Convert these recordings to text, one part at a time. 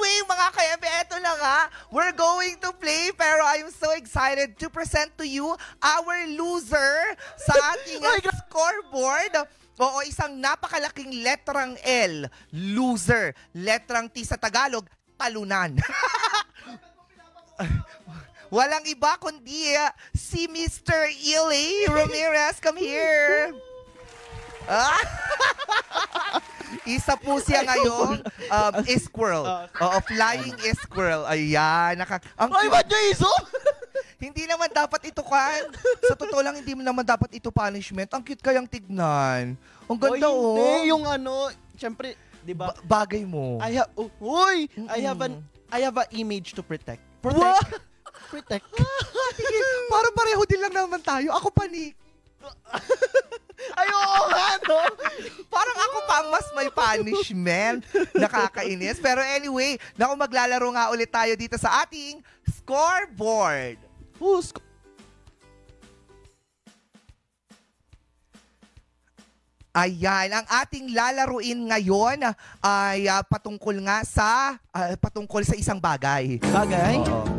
Anyway, mga ka-MB, eto na nga. We're going to play, pero I'm so excited to present to you our loser sa ating scoreboard. Oo, isang napakalaking letrang L. Loser. Letrang T sa Tagalog, talunan. Walang iba kundi si Mr. Eli Ramirez. Come here. Isa po siya ngayon, squirrel. Flying squirrel. Ayan. Ay, ba't niya iso? Hindi naman dapat ito sa totoo lang, hindi naman dapat ito punishment. Ang cute kayang tignan. Ang ganda, Hindi, yung syempre, di ba? Bagay mo. I have an image to protect. Protect. Parang pareho din lang naman tayo. Ako panik. Ay, oo nga, no? Parang ako pa ang mas may punishment. Nakakainis. Pero anyway, maglalaro nga ulit tayo dito sa ating scoreboard. Ayan, ang ating lalaruin ngayon ay patungkol sa isang bagay. Bagay? Oo.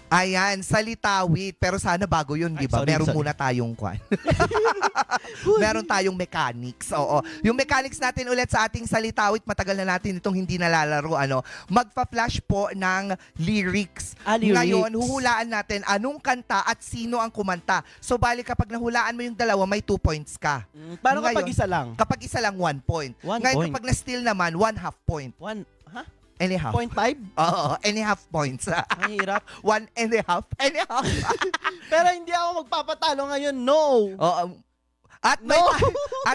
Ayan, salitawit. Pero sana bago yun, di ba? Meron muna tayong meron tayong mechanics. Oo. Yung mechanics natin ulit sa ating salitawit, matagal na natin itong hindi nalalaro. Magpa-flash po ng lyrics. Lyrics. Ngayon, huhulaan natin anong kanta at sino ang kumanta. So, bali kapag nahulaan mo yung dalawa, may 2 points ka. Paano kapag isa lang? Kapag isa lang, 1 point. Ngayon, kapag na-steal naman, 1/2 point. 1/2? Anyhow. 0.5? Oo, anyhof points. Mahirap. 1.5. Pero hindi ako magpapatalo ngayon, no. Oo. At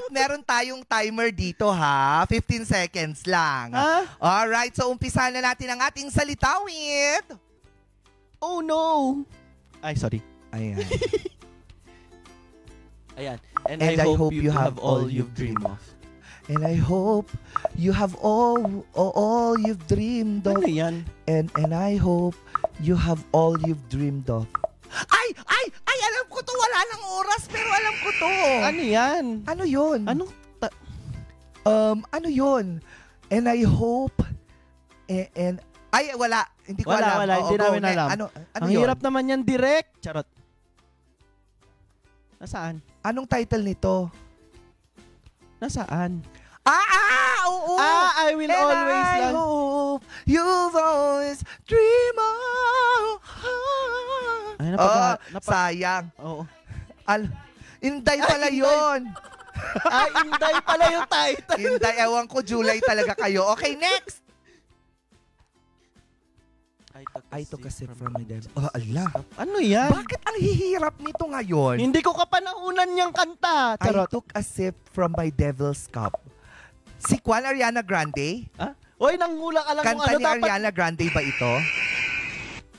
meron tayong timer dito, ha? 15 seconds lang. Alright, so umpisahan na natin ang ating salitawit. Oh, no. Ay, sorry. Ayan. Ayan. And I hope you have all you've dreamed of. And I hope you have all you've dreamed of. Ano yan? And I hope you have all you've dreamed of. Ay! Alam ko to. Wala nang oras, pero alam ko to. Ano yan? Ano yun? Ano yun? And I hope wala. Hindi ko alam. Wala. Hindi namin alam. Ano ang yun? hirap naman yan, direct. Charot. Nasaan? Anong title nito? Nasaan? Oo. I will and always I love. hope you've always dream of. Ay, sayang. Oo. Inday pala yun. Inday pala yung title. Inday, ewan ko, July talaga kayo. Okay, next. I took a sip from my devil. Allah. Ano yan? Bakit ang hihirap nito ngayon? Hindi ko kapanahunan niyang kanta. I took a sip from my devil's cup. Si Kwan Ariana Grande? Hoy, nanghula ka lang kung Kanta ano ni Ariana Grande ba ito?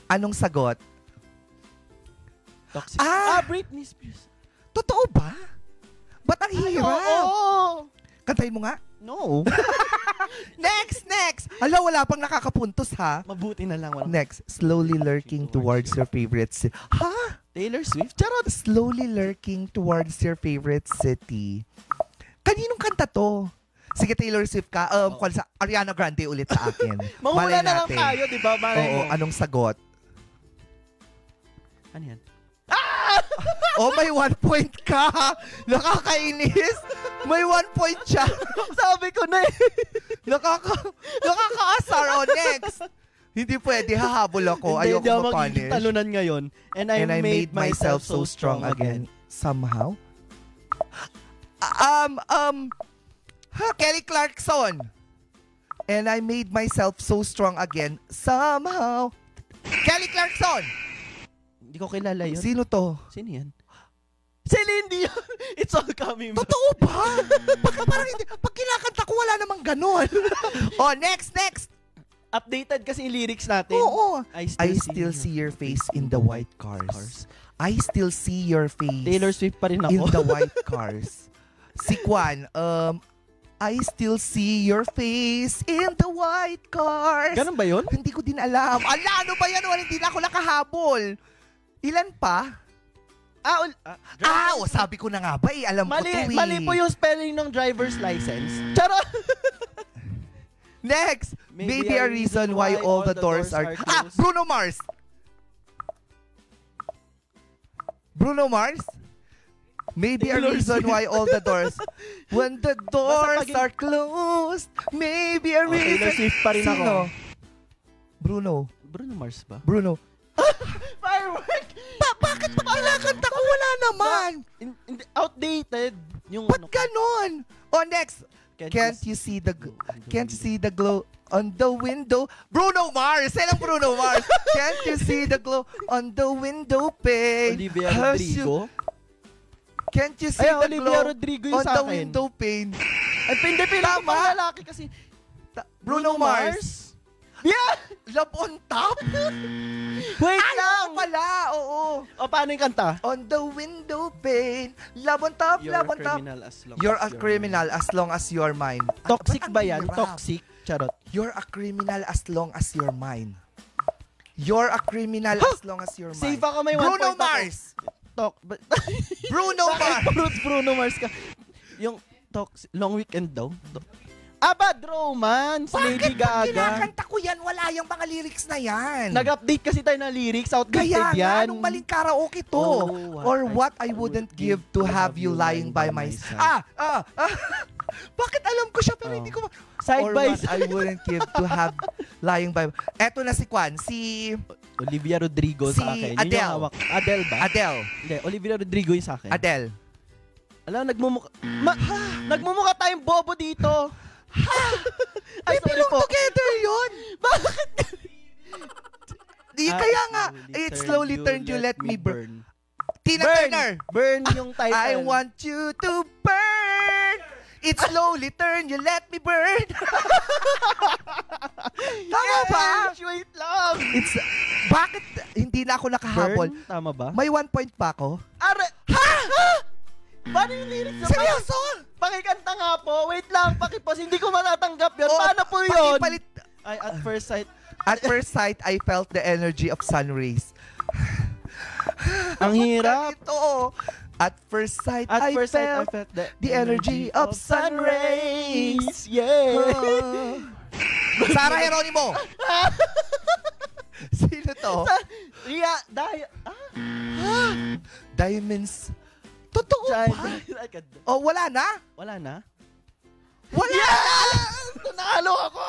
Anong sagot? Toxic. Britney Spears. Totoo ba? Ba't ang hirap? Oo. Kantahin mo nga. No. Next. Wala pang nakakapuntos, ha? Mabuti na lang. Next. Slowly lurking towards your favorite city. Ha? Taylor Swift? Charot. Slowly lurking towards your favorite city. Kaninong kanta to? Sige, Taylor Swift ka. Sa Ariana Grande ulit sa akin. Mahula na lang tayo, di ba? Oo, anong sagot? Ano yan? May 1 point ka. Nakakainis. May 1 point siya. Sabi ko na eh. Nakakaasar. Next. Hindi pwede. Hahabol ako. Ayoko ma-punish. Talunan ngayon. And I made myself so strong again. Somehow? Kelly Clarkson. And I made myself so strong again. Somehow. Kelly Clarkson. Hindi ko kilala yun. Sino to? Sino yan? Celine Dion! It's all coming back. Totoo ba? Parang hindi. Pag kinakanta ko, wala namang ganon. Next. Updated kasi yung lyrics natin. Oo. I still see your face in the white cars. I still see your face. Taylor Swift pa rin ako. In the white cars. Si Kwan, I still see your face in the white cars. Ganun ba yun? Hindi ko din alam. Ano ba yan? Hindi na ako nakahabol. Ilan pa? Sabi ko na nga ba Alam ko to eh. Mali po yung spelling ng driver's license. Charot! Next, maybe a reason why all the doors are... closed. Bruno Mars! Bruno Mars? Maybe a reason why all the doors... When the doors are closed, maybe a reason... Taylor Swift pa rin ako. Sino? Bruno. Bruno Mars ba? Bruno. Firework! Bakit pa kinakanta ko? Wala naman. Outdated. Yung Ba't ganon? Oh, next. Can't you see the glow on the window? Bruno Mars! Yan ang Bruno Mars. Can't you see the glow on the window pane? Olivia Rodrigo? Can't you see the Olivia glow Rodrigo yung on sa the akin. window pane? Ay, hindi pila Tama. mga lalaki kasi. Bruno Mars. Yeah! Love on top? Wait Ay, lang! oo pala, oo. O, paano yung kanta? On the window pane, love on top, You're love a on top. criminal as long You're as a criminal as long as you're mine. Toxic Ba't ba ang yan? hirap? Toxic? Charot. You're a criminal as long as you're mine. You're a criminal as long as you're mine. Safe ako, may 1 Bruno point ako. Mars! Bruno Mars! Bruno Mars ka. Yung toxic, long weekend daw. Bad Romance, Lady Bakit pag Gaga. kinakanta ko yan, wala yung mga lyrics na yan? Nag-update kasi tayo ng lyrics, outdated Kaya nga, yan. anong maling karaoke to? Oh, Or what I wouldn't give to have you lying by my side. Bakit alam ko siya pero hindi ko Side Or by what I wouldn't give to have lying by... Eto na si Kwan, si Olivia Rodrigo Si sa akin. Yun Adele. yung hawak. Adele ba? Adele. Hindi, Olivia Rodrigo yung sa akin. Adele. Alam, nagmumukha tayong bobo dito. Ay, belong together yun. Bakit? Kaya nga, it slowly turned you, let me burn. Tina Turner. Burn yung title. I want you to burn. It slowly turned you, let me burn. Tama ba? Wait lang. Bakit hindi na ako nakahabol? Burn? Tama ba? May 1 point pa ako? Paano yung lyrics? Seryoso? Pakikanta nga po. Wait lang, pakipos. Hindi ko matatanggap yun. Oh, Paano po yun? pakipalit. Ay, at first sight. At first sight, I felt the energy of sun rays. Ang hirap. Ito. At first sight, At I first sight, I felt felt the energy of sun rays. Yeah. Sarah Geronimo. Sino to? Diamonds. Totoo ba? Oh, wala na? Wala na? Wala na! Nanalo ako!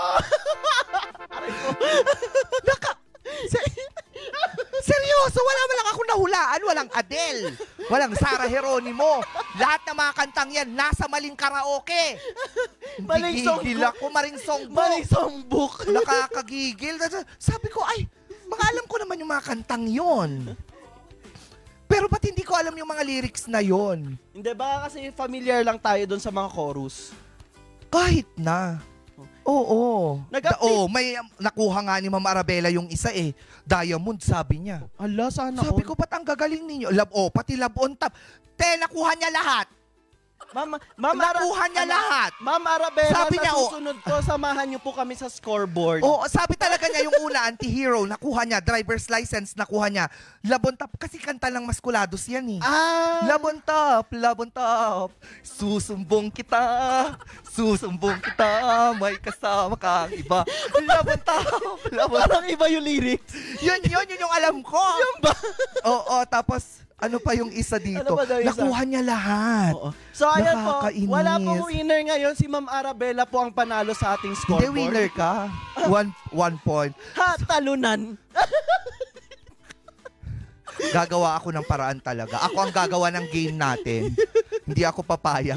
Seryoso, wala man lang ako nahulaan. Walang Adele. Walang Sarah Geronimo. Lahat ng mga kantang yan, nasa maling karaoke. Maling Gigigil songbook. ako, maling songbook. Maling songbook. Nakakagigil. Sabi ko, ay, mga alam ko naman yung mga kantang yon. Pero ba't hindi ko alam yung mga lyrics na yon? Hindi, baka kasi familiar lang tayo doon sa mga chorus. Kahit na. Oo. Nag-update. May nakuha nga ni Ma'am Arabella yung isa Diamond, sabi niya. Ala, sana Sabi ko, ba't ang gagaling ninyo? Pati love on top. Nakuha niya lahat. Nakuha niya lahat. Ma'am Arabella, Sabi niya, susunod ko, samahan niyo po kami sa scoreboard. Sabi talaga niya yung una, anti-hero, nakuha niya. Driver's license, nakuha niya. Love on top, kasi kanta lang Maskulados yan Love on top, susumbong kita, may kasama kang iba. Love on top, Parang iba yung lyrics. Yun yung alam ko. Yun ba? Oo, tapos, ano pa yung isa dito? Ano ba daw yung isa? Nakuha niya lahat. Oo. So ayan po, Nakakainis. wala pong winner ngayon. Si Ma'am Arabella po ang panalo sa ating Hindi, scoreboard. winner ka. One point. Talunan. Gagawa ako ng paraan talaga. Ako ang gagawa ng game natin. Hindi ako papayag.